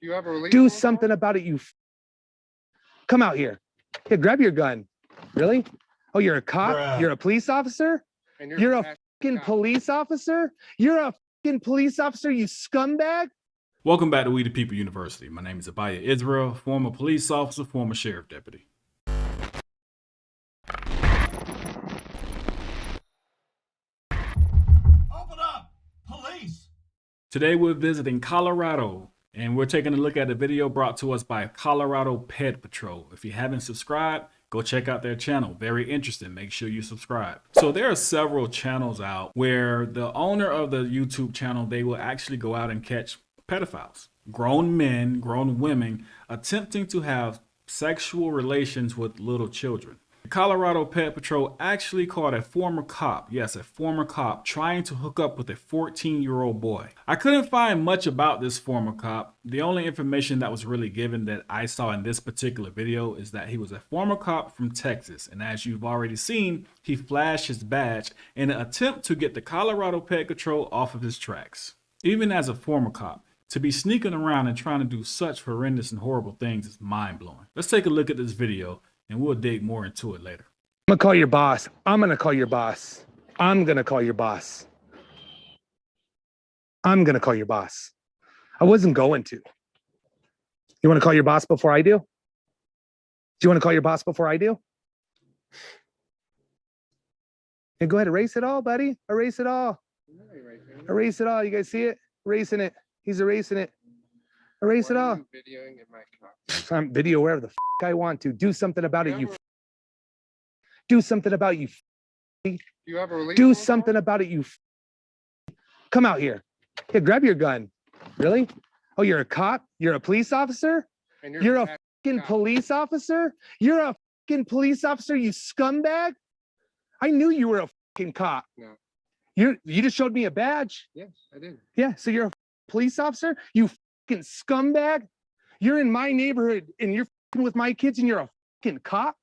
You have a release? Do something about it, Come out here. Here, grab your gun. Really? Oh, you're a cop? Bruh. You're a police officer? And You're a fucking police officer? You're a fucking police officer, you scumbag? Welcome back to WTPU University. My name is Abiyah Israel, former police officer, former sheriff deputy. Open up! Police! Today we're visiting Colorado, and we're taking a look at a video brought to us by Colorado Pet Patrol. If you haven't subscribed, go check out their channel. Very interesting. Make sure you subscribe. So there are several channels out where the owner of the YouTube channel, they will actually go out and catch pedophiles, grown men, grown women attempting to have sexual relations with little children. The Colorado Pet Patrol actually caught a former cop, yes, a former cop, trying to hook up with a 14-year-old boy. I couldn't find much about this former cop. The only information that was really given that I saw in this particular video is that he was a former cop from Texas. And as you've already seen, he flashed his badge in an attempt to get the Colorado Pet Patrol off of his tracks. Even as a former cop, to be sneaking around and trying to do such horrendous and horrible things is mind-blowing. Let's take a look at this video and we'll dig more into it later. I'm gonna call your boss. I'm gonna call your boss. I'm gonna call your boss. I'm gonna call your boss. I wasn't going to. You wanna call your boss before I do? Do you wanna call your boss before I do? Yeah, go ahead, erase it all, buddy. Erase it all. Erase it all. You guys see it? Erasing it. He's erasing it. Erase it all. Videoing in my car. I'm video wherever the I want to. Do something about it, you. Do something about you. You have a release? Do something about it, you. Come out here. Here, grab your gun. Really? Oh, you're a cop? You're a police officer? And You're a fucking police officer? You're a fucking police officer, you scumbag? I knew you were a fucking cop. No. You just showed me a badge. Yes, I did. Yeah, so you're a police officer? You fucking scumbag? You're in my neighborhood and you're fucking with my kids and you're a fucking cop?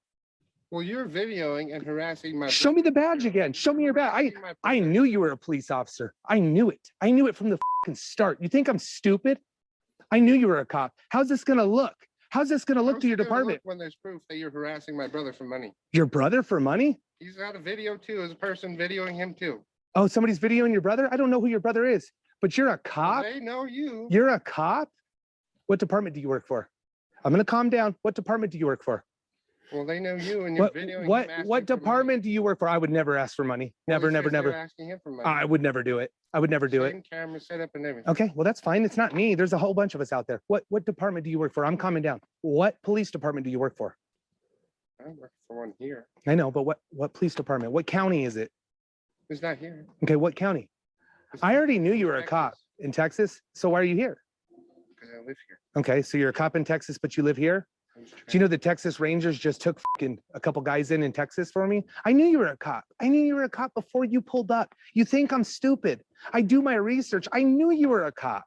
Well, you're videoing and harassing my. Show me the badge again. Show me your badge. I knew you were a police officer. I knew it. I knew it from the fucking start. You think I'm stupid? I knew you were a cop. How's this gonna look? How's this gonna look to your department? When there's proof that you're harassing my brother for money. Your brother for money? He's got a video too. There's a person videoing him too. Oh, somebody's videoing your brother? I don't know who your brother is, but you're a cop? Well, they know you. You're a cop? What department do you work for? I'm gonna calm down. What department do you work for? Well, they know you and you're videoing him. What department do you work for? I would never ask for money. Never. Asking him for money. I would never do it. I would never do it. Same camera setup and everything. Okay, well, that's fine. It's not me. There's a whole bunch of us out there. What department do you work for? I'm calming down. What police department do you work for? I work for one here. I know, but what police department? What county is it? It's not here. Okay, what county? I already knew you were a cop in Texas. So why are you here? Because I live here. Okay, so you're a cop in Texas, but you live here? Do you know the Texas Rangers just took a couple guys in Texas for me? I knew you were a cop. I knew you were a cop before you pulled up. You think I'm stupid? I do my research. I knew you were a cop.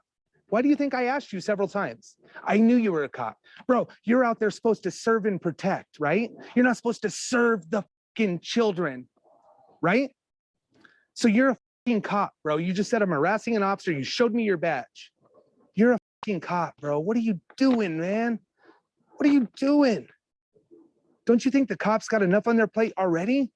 Why do you think I asked you several times? I knew you were a cop. Bro, you're out there supposed to serve and protect, right? You're not supposed to serve the fucking children, right? So you're a fucking cop, bro. You just said I'm harassing an officer. You showed me your badge. You're a fucking cop, bro. What are you doing, man? What are you doing? Don't you think the cops got enough on their plate already?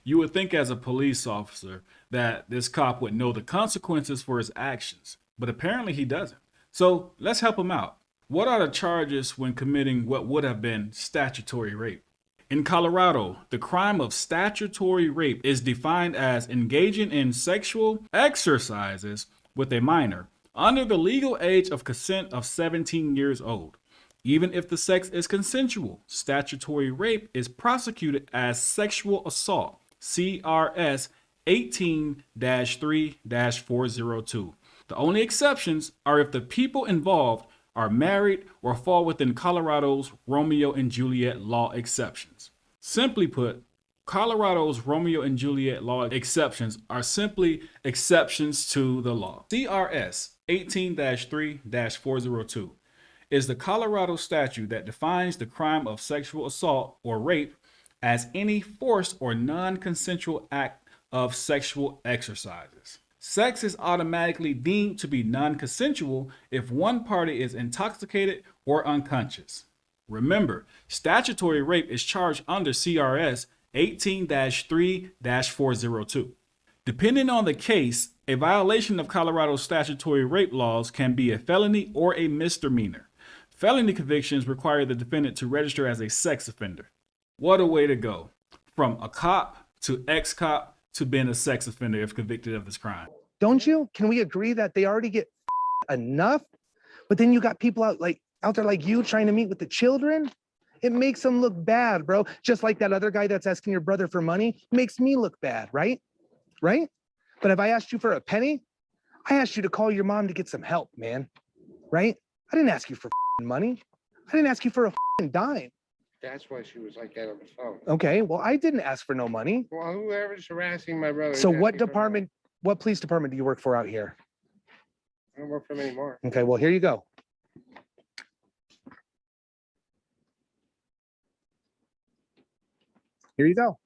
You would think as a police officer that this cop would know the consequences for his actions, but apparently he doesn't. So let's help him out. What are the charges when committing what would have been statutory rape? In Colorado, the crime of statutory rape is defined as engaging in sexual exercises with a minor under the legal age of consent of 17 years old. Even if the sex is consensual, statutory rape is prosecuted as sexual assault, CRS 18-3-402. The only exceptions are if the people involved are married or fall within Colorado's Romeo and Juliet law exceptions. Simply put, Colorado's Romeo and Juliet law exceptions are simply exceptions to the law. CRS 18-3-402 is the Colorado statute that defines the crime of sexual assault or rape as any forced or non-consensual act of sexual exercises. Sex is automatically deemed to be non-consensual if one party is intoxicated or unconscious. Remember, statutory rape is charged under CRS 18-3-402. Depending on the case, a violation of Colorado's statutory rape laws can be a felony or a misdemeanor. Felony convictions require the defendant to register as a sex offender. What a way to go. From a cop to ex-cop to being a sex offender if convicted of this crime. Don't you? Can we agree that they already get enough? But then you got people out there like you trying to meet with the children. It makes them look bad, bro. Just like that other guy that's asking your brother for money makes me look bad, right? Right? But if I asked you for a penny, I asked you to call your mom to get some help, man. Right? I didn't ask you for money. I didn't ask you for a dime. That's why she was like that on the phone. Okay, well, I didn't ask for no money. Well, whoever's harassing my brother. So is what asking for department, what police department do you work for out here? money. I don't work for them anymore. Okay, well, here you go. Here you go.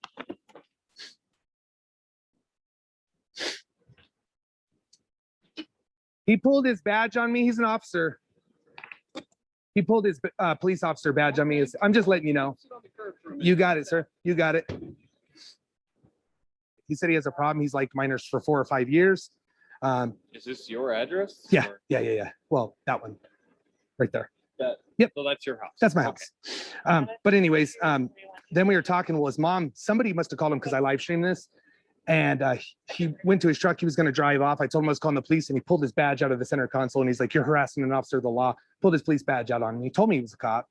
He pulled his badge on me. He's an officer. He pulled his police officer badge on me. I'm just letting you know. You got it, sir. You got it. He said he has a problem. He's like minors for 4 or 5 years. Is this your address? Yeah, or- yeah. Well, that one right there. That, Yep. So that's your house. That's my house. But anyways, then we were talking. Well, his mom, somebody must have called him because I live streamed this. And he went to his truck. He was going to drive off. I told him I was calling the police, and he pulled his badge out of the center console. And he's like, "You're harassing an officer of the law." Pulled his police badge out on me. He told me he was a cop.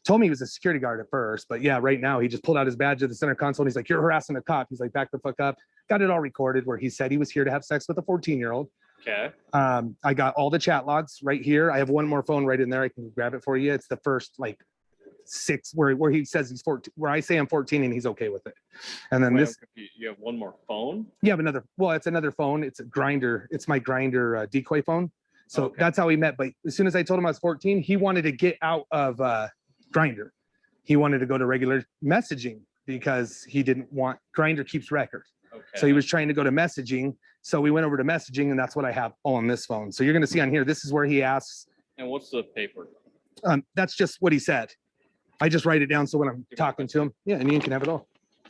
Told me he was a security guard at first. But yeah, right now he just pulled out his badge at the center console. And he's like, "You're harassing a cop." He's like, "Back the fuck up." Got it all recorded where he said he was here to have sex with a 14-year-old. Okay. I got all the chat logs right here. I have one more phone right in there. I can grab it for you. It's the first like 6 where he says he's 14, where I say I'm 14 and he's okay with it. And then Wait, this, I'm confused. You have one more phone? you have another, well, it's another phone. It's a grinder. It's my grinder decoy phone. So Okay. that's how we met. But as soon as I told him I was 14, he wanted to get out of grinder. He wanted to go to regular messaging because he didn't want, grinder keeps record. Okay. So he was trying to go to messaging. So we went over to messaging, and that's what I have on this phone. So you're going to see on here, this is where he asks. And what's the paper? That's just what he said. I just write it down. So when I'm talking to him, yeah, and Ian can have it all.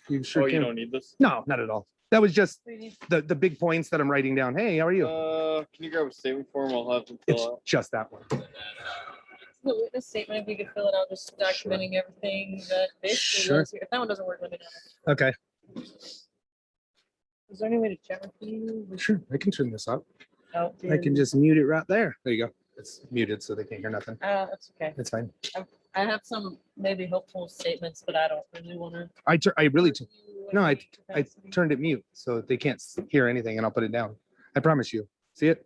You sure Oh, you can. don't need this? No, not at all. That was just the big points that I'm writing down. Hey, how are you? Can you grab a statement form? I'll have to It's fill out. just that one. The witness statement, if we could fill it out, just documenting everything that basically Sure. was here. If that one doesn't work, let me know. Okay, Is there any way to check with you? sure. I can turn this up. Oh, I can just mute it right there. There you go. It's muted so they can't hear nothing. That's okay. It's fine. I have some maybe hopeful statements, but I don't really want to. I really no, I turned it mute so they can't hear anything, and I'll put it down. I promise you. See it?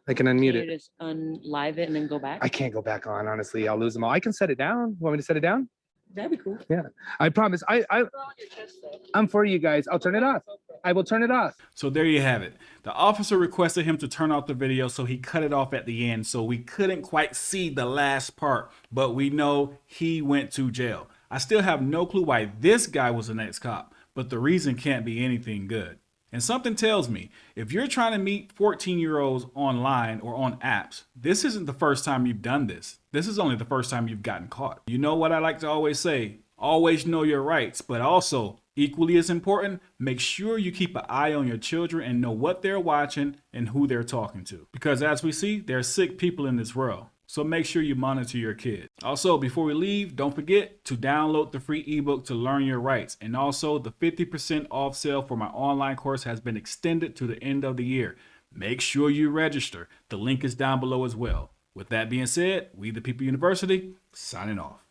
I can unmute it. Just unlive it and then go back? I can't go back on, honestly. I'll lose them all. I can set it down. Want me to set it down? That'd be cool. I promise. I'm for you guys. I'll turn it off. I will turn it off. So there you have it. The officer requested him to turn off the video, so he cut it off at the end. So we couldn't quite see the last part, but we know he went to jail. I still have no clue why this guy was an ex-cop, but the reason can't be anything good. And something tells me, if you're trying to meet 14-year-olds online or on apps, this isn't the first time you've done this. This is only the first time you've gotten caught. You know what I like to always say? Always know your rights, but also, equally as important, make sure you keep an eye on your children and know what they're watching and who they're talking to. Because as we see, there are sick people in this world. So make sure you monitor your kid. Also, before we leave, don't forget to download the free ebook to learn your rights. And also, the 50% off sale for my online course has been extended to the end of the year. Make sure you register. The link is down below as well. With that being said, We the People University, signing off.